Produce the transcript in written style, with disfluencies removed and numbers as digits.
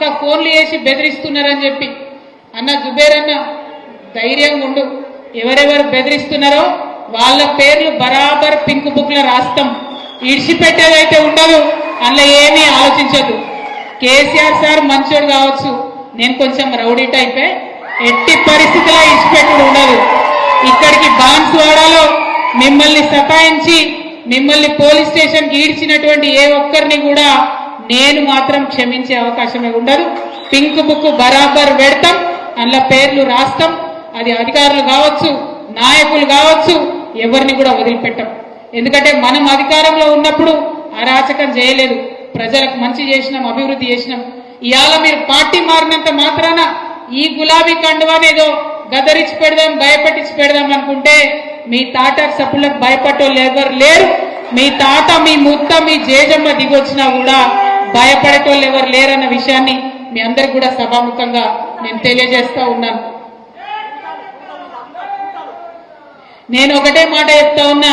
అక్క ఫోన్లు చేసి బెదిరిస్తున్నారని చెప్పి అన్న జుబేర్ అన్న ధైర్యంగా ఉండు. ఎవరెవరు బెదిరిస్తున్నారో వాళ్ళ పేర్లు బరాబర్ పింక్ బుక్ లో రాస్తాం. ఇడిచిపెట్టేదైతే ఉండదు, అందులో ఏమీ ఆలోచించదు. కేసీఆర్ సార్ మంచోడు కావచ్చు, నేను కొంచెం రౌడీ టైపే, ఎట్టి పరిస్థితుల్లో ఇడిచిపెట్టుడు ఉండదు. ఇక్కడికి బాన్స్వాడలో మిమ్మల్ని సతాయించి మిమ్మల్ని పోలీస్ స్టేషన్కి ఈడ్చినటువంటి ఏ ఒక్కరిని కూడా నేను మాత్రం క్షమించే అవకాశమే ఉండదు. పింక్ బుక్ బరాబర్ పెడతాం, అందులో పేర్లు రాస్తాం. అది అధికారులు కావచ్చు, నాయకులు కావచ్చు, ఎవరిని కూడా వదిలిపెట్టాం. ఎందుకంటే మనం అధికారంలో ఉన్నప్పుడు అరాచకం చేయలేదు, ప్రజలకు మంచి చేసినాం, అభివృద్ధి చేసినాం. ఇవాళ మీరు పార్టీ మారినంత మాత్రాన ఈ గులాబీ కండువానేదో గదరించి పెడదాం, భయపెట్టించి పెడదాం అనుకుంటే మీ తాట సప్పులకు భయపడేటోళ్ళు ఎవరు లేరు. మీ తాత, మీ ముత్త, మీ జేజమ్మ దిగొచ్చినా కూడా భయపడేటోళ్ళు ఎవరు లేరన్న విషయాన్ని మీ అందరికి కూడా సభాముఖంగా నేను తెలియజేస్తా ఉన్నాను. నేను ఒకటే మాట చెప్తా ఉన్నా,